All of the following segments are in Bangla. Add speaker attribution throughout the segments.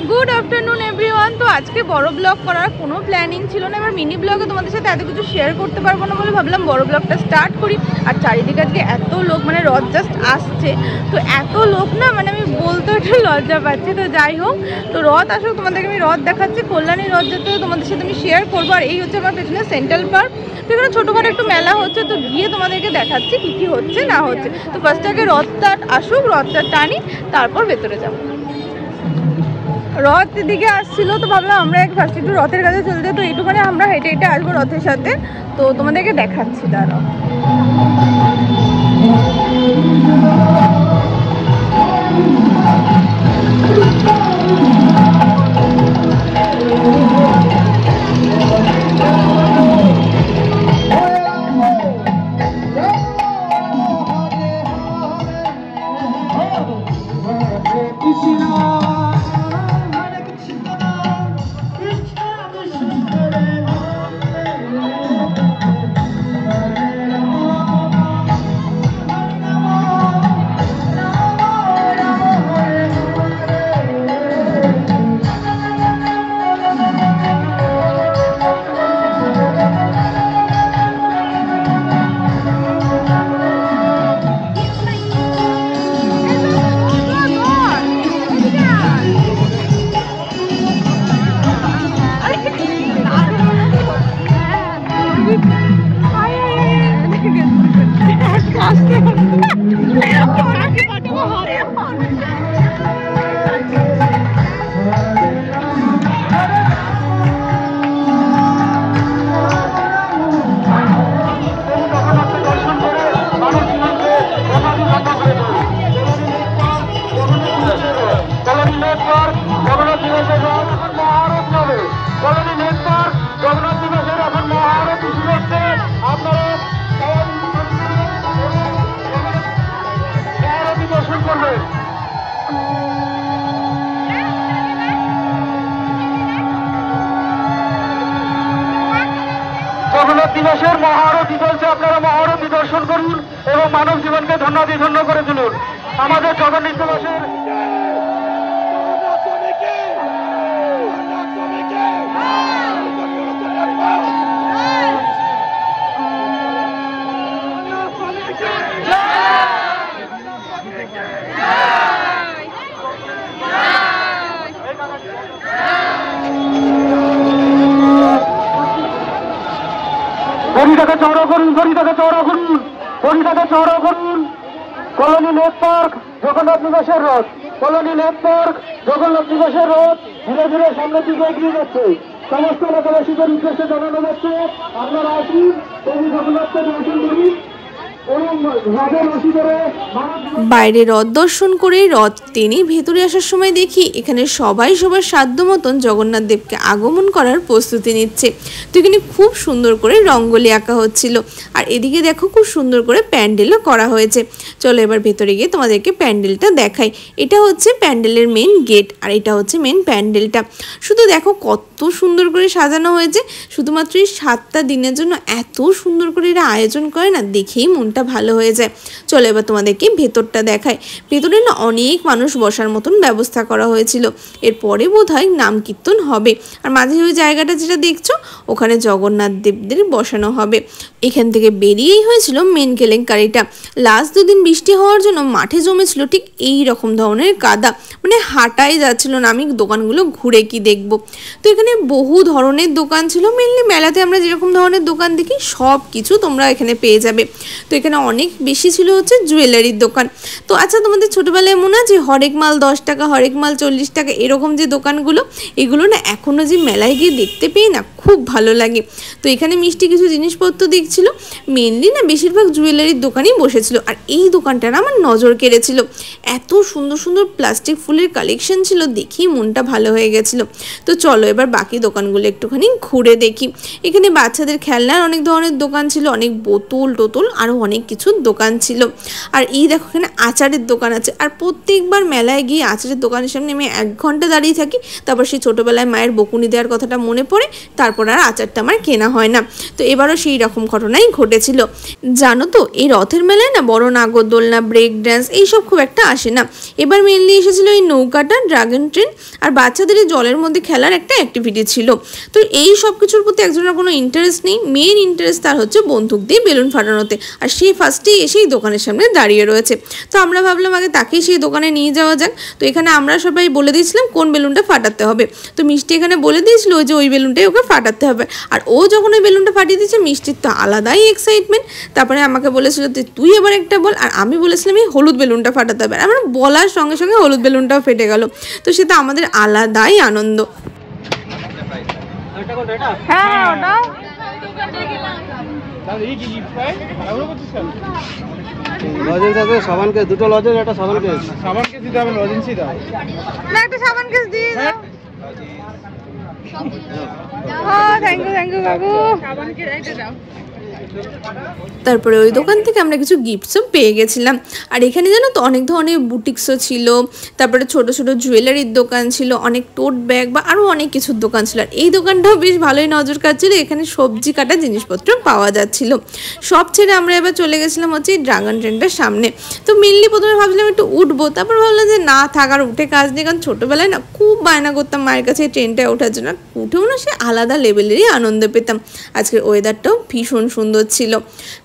Speaker 1: Good afternoon everyone. তো আজকে বড় ব্লগ করার কোনো প্ল্যানিং ছিল না, এবার মিনি ব্লগে তোমাদের সাথে এত কিছু শেয়ার করতে পারবো না বলে ভাবলাম বড় ব্লগটা স্টার্ট করি। আর চারিদিকে আজকে এত লোক, মানে রথ জাস্ট আসছে, তো এত লোক না, মানে আমি বলতে একটু লজ্জা পাচ্ছি। তো যাই হোক, তো রথ আসুক, তোমাদেরকে আমি রথ দেখাচ্ছি, কল্যাণী রথ যাতে তোমাদের সাথে আমি শেয়ার করবো। আর এই হচ্ছে আমার পেছনে সেন্ট্রাল পার্ক, তো এখানে ছোটোখাটো একটু মেলা হচ্ছে, তো গিয়ে তোমাদেরকে দেখাচ্ছি কী কী হচ্ছে না হচ্ছে। তো ফার্স্ট আগে রথটা আসুক, রথটা টানি, তারপর ভেতরে যাবো। রথ দিকে আসছিল, তো ভাবলাম আমরা ফার্স্ট একটু রথের কাছে চলে যাই। তো এইটুখানে আমরা হেঁটে হেঁটে আসবো রথের সাথে, তো তোমাদেরকে দেখাচ্ছি দাঁড়াও।
Speaker 2: জগন্নাথ দিবসের মহারতি চলছে, আপনারা মহারতি দর্শন করুন এবং মানব জীবনকে ধন্য করে তুলুন। আমাদের জগন্নাথ দিবসের গড়িটাকে চওড়া করুন, গড়িটাকে চওড়া করুন, গড়িটাকে চওড়া করুন। কলোনি লেক পার্ক জগন্নাথ দিবসের রথ, কলোনি লেক পার্ক জগন্নাথ দিবসের রথ ধীরে ধীরে সামনের দিকে এগিয়ে যাচ্ছে। সমস্ত এলাকাবাসীদের উদ্দেশ্যে জানানো যাচ্ছে আপনারা আসুন, প্রভু জগন্নাথকে দর্শন করুন।
Speaker 1: বাইরে রথ দর্শন করে রথ টেনে ভেতরে আসার সময় দেখি এখানে সবাই সবার সাধ্য মতন জগন্নাথ দেবকে আগমন করার প্রস্তুতি নিচ্ছে। তো এখানে খুব সুন্দর করে রঙ্গোলি আঁকা হচ্ছিল, আর এদিকে দেখো খুব সুন্দর করে প্যান্ডেলও করা হয়েছে। চলো এবার ভেতরে গিয়ে তোমাদেরকে প্যান্ডেলটা দেখাই। এটা হচ্ছে প্যান্ডেলের মেন গেট, আর এটা হচ্ছে মেন প্যান্ডেলটা। শুধু দেখো কত সুন্দর করে সাজানো হয়েছে, শুধুমাত্র এই 7টা দিনের জন্য এত সুন্দর করে এরা আয়োজন করে না, দেখেই মনটা ভালো হয়ে যায়। চলো এবার তোমাদেরকে ভেতরটা দেখায়। ভেতরে না অনেক মানুষ বসার মতন ব্যবস্থা করা হয়েছিল। এরপরে বোধহয় নাম কীর্তন হবে, আর মাঝে ওই জায়গাটা যেটা দেখছো ওখানে জগন্নাথ দেবদের বসানো হবে। এখান থেকে বেরিয়েই হয়েছিল মেন কেলেঙ্কারিটা। লাস্ট 2 দিন বৃষ্টি হওয়ার জন্য মাঠে জমেছিল ঠিক এই রকম ধরনের কাদা, মানে হাঁটাই যাচ্ছিল না, আমি দোকানগুলো ঘুরে কি দেখবো। তো এখানে বহু ধরনের দোকান ছিল, মেনলি মেলাতে আমরা যেরকম ধরনের দোকান দেখি সব কিছু তোমরা এখানে পেয়ে যাবে। তো এখানে অনেক বেশি ছিল হচ্ছে জুয়েলারির দোকান। তো আচ্ছা, তোমাদের ছোটোবেলায় মনে আছে হরেক মাল 10 টাকা, হরেক মাল 40 টাকা, এরকম যে দোকানগুলো, এগুলো না এখনও যে মেলায় গিয়ে দেখতে পেয়ে না খুব ভালো লাগে। তো এখানে মিষ্টি কিছু জিনিসপত্র দেখছিল, মেনলি না বেশিরভাগ জুয়েলারির দোকানই বসেছিল। আর এই দোকানটা না আমার নজর কেড়েছিল, এত সুন্দর সুন্দর প্লাস্টিক ফুলের কালেকশন ছিল, দেখি মনটা ভালো হয়ে গেছিলো। তো চলো এবার বাকি দোকানগুলো একটুখানি ঘুরে দেখি। এখানে বাচ্চাদের খেলনার অনেক ধরনের দোকান ছিল, অনেক বোতল টোতল, আরও অনেক কিছু দোকান ছিল। আর এই দেখো এখানে আচারের দোকান আছে, আর প্রত্যেকবার মেলায় গিয়ে আচারের দোকানের সামনে আমি 1 ঘন্টা দাঁড়িয়ে থাকি। তারপর সেই ছোটোবেলায় মায়ের বকুনি দেওয়ার কথাটা মনে পড়ে, তারপর আর আচারটা আমার কেনা হয় না। তো এবারও সেই রকম ঘটনাই ঘটেছিল। জানো তো এই রথের মেলায় না বড় নাগরদোলনা, ব্রেক ড্যান্স এইসব খুব একটা আসে না। এবার মেনলি এসেছিল এই নৌকাটা, ড্রাগন ট্রেন, আর বাচ্চাদের জলের মধ্যে খেলার একটা অ্যাক্টিভিটি ছিল। তো এই সব কিছুর প্রতি একজনের কোনো ইন্টারেস্ট নেই, মেন ইন্টারেস্ট তার হচ্ছে বন্দুক দিয়ে বেলুন ফাটানোতে, আর সে ফার্স্টেই এসেই দোকানের সামনে দাঁড়িয়ে রয়েছে। তো আমরা ভাবলাম আগে তাকেই সেই দোকানে নিয়ে যাওয়া যাক। তো এখানে আমরা সবাই বলে দিয়েছিলাম কোন বেলুনটা ফাটাতে হবে। তো মিষ্টি এখানে বলে দিয়েছিল যে ওই বেলুনটাই ওকে ফাটাতে হবে। আর ও যখন ওই বেলুনটা ফাটিয়ে দিয়েছে, মিষ্টির তো আলাদাই এক্সাইটমেন্ট। তারপরে আমাকে বলেছিল তুই এবার একটা বল, আর আমি বলেছিলাম এই হলুদ বেলুনটা ফাটাতে হবে। আমার বলার সঙ্গে সঙ্গে হলুদ বেলুনটাও ফেটে গেল। তো সেটা আমাদের আলাদাই আনন্দ।
Speaker 2: লজেন্স আছে, সাবান কেস, 2টো লজেন্স, একটা সাবান কেস।
Speaker 3: সাবান কেস দিতে হবে, লজেন্সই দাও
Speaker 1: না, একটা সাবান কেস দিয়ে দাও। থ্যাংক ইউ কাকু। সাবান কেস এটা দাও। তারপরে ওই দোকান থেকে আমরা কিছু গিফটসও পেয়ে গেছিলাম। আর এখানে জানো তো অনেক ধরনের বুটিক্সও ছিল, তারপরে ছোট ছোট জুয়েলারির দোকান ছিল, অনেক টোট ব্যাগ বা আরও অনেক কিছুর দোকান ছিল। আর এই দোকানটাও বেশ ভালোই নজর কাটছিল, এখানে সবজি কাটা জিনিসপত্র পাওয়া যাচ্ছিল। সব ছেড়ে আমরা এবার চলে গেছিলাম হচ্ছে এই ড্রাগন ট্রেনটার সামনে। তো মেনলি প্রথমে ভাবছিলাম একটু উঠবো, তারপর ভাবলাম যে না থাক, আর উঠে কাজ নেই, কারণ ছোটোবেলায় না খুব বায়না করতাম মায়ের কাছে এই ট্রেনটায় ওঠার জন্য। উঠেও না সে আলাদা লেভেলেরই আনন্দ পেতাম। আজকের ওয়েদারটাও ভীষণ সুন্দর ছিল।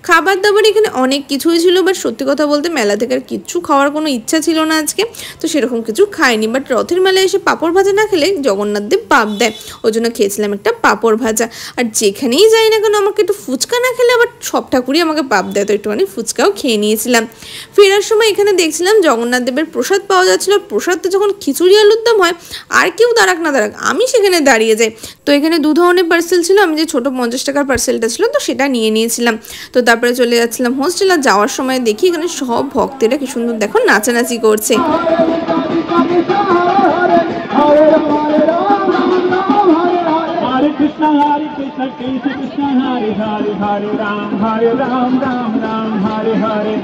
Speaker 1: খাবার দাবার এখানে অনেক কিছুই ছিল, বাট সত্যি কথা বলতে মেলা থেকে আর কিচ্ছু খাওয়ার কোনো ইচ্ছা ছিল না আজকে। তো সেরকম কিছু খাইনি, বাট রথের মেলায় এসে পাঁপড় ভাজা না খেলে জগন্নাথ দেব পাপ দেয়, ওই জন্য খেয়েছিলাম একটা পাঁপড় ভাজা। আর যেখানেই যাই না কেন আমাকে একটু ফুচকা না খেলে আবার সব ঠাকুরই আমাকে পাপ দেয়, তো একটুখানি ফুচকাও খেয়ে নিয়েছিলাম। ফেরার সময় এখানে দেখছিলাম জগন্নাথ দেবের প্রসাদ পাওয়া যাচ্ছিলো। প্রসাদটা যখন খিচুড়ি আলুর দম হয়, আর কেউ দাঁড়াক না দাঁড়াক আমি সেখানে দাঁড়িয়ে যাই। তো এখানে 2 ধরনের পার্সেল ছিল, আমি যে ছোটো 50 টাকার পার্সেলটা ছিল তো সেটা নিয়ে নিয়েছিলাম। তো তারপরে চলে যাচ্ছিলাম হোস্টেল। আর যাওয়ার সময় দেখি এখানে সব ভক্তেরা কি সুন্দর দেখো নাচানাচি করছে।
Speaker 3: Hare Krishna Krishna Krishna Hare Hare Hare Ram Ram Ram Hare Hare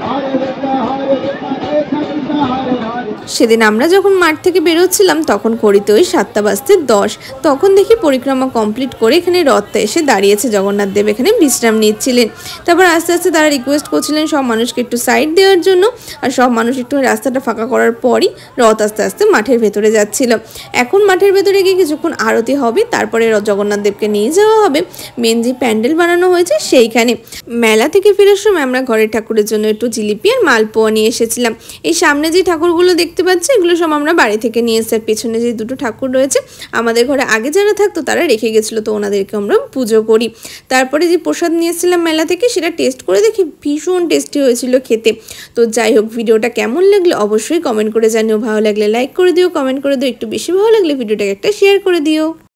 Speaker 1: সেদিন আমরা যখন মাঠ থেকে বেরোচ্ছিলাম তখন ঘড়িতে ওই 7:10 তখন দেখি পরিক্রমা কমপ্লিট করে এখানে রথটা এসে দাঁড়িয়েছে। জগন্নাথ দেব এখানে বিশ্রাম নিচ্ছিলেন। তারপর আস্তে আস্তে তারা রিকোয়েস্ট করছিলেন সব মানুষকে একটু সাইড দেওয়ার জন্য, আর সব মানুষ একটু রাস্তাটা ফাঁকা করার পরই রথ আস্তে আস্তে মাঠের ভেতরে যাচ্ছিল। এখন মাঠের ভেতরে গিয়ে কিছুক্ষণ আরতি হবে, তারপরে জগন্নাথ দেবকে নিয়ে যাওয়া হবে মেন যে প্যান্ডেল বানানো হয়েছে সেইখানে। মেলা থেকে ফেরার সময় আমরা ঘরের ঠাকুরের জন্য একটু জিলিপি আর মালপোয়া নিয়ে এসেছিলাম। এই সামনে যে ঠাকুরগুলো দেখতে পাচ্ছি এগুলো সব আমরা বাড়ি থেকে নিয়ে এসে, পেছনে যে 2টো ঠাকুর রয়েছে আমাদের ঘরে আগে যারা থাকতো তারা রেখে গেছিলো, তো ওনাদেরকে আমরা পুজো করি। তারপরে যে প্রসাদ নিয়ে এসেছিলাম মেলা থেকে সেটা টেস্ট করে দেখি ভীষণ টেস্টি হয়েছিল খেতে। তো যাই হোক, ভিডিওটা কেমন লাগলো অবশ্যই কমেন্ট করে জানিও। ভালো লাগলে লাইক করে দিও, কমেন্ট করে দিও, একটু বেশি ভালো লাগলে ভিডিওটাকে একটা শেয়ার করে দিও।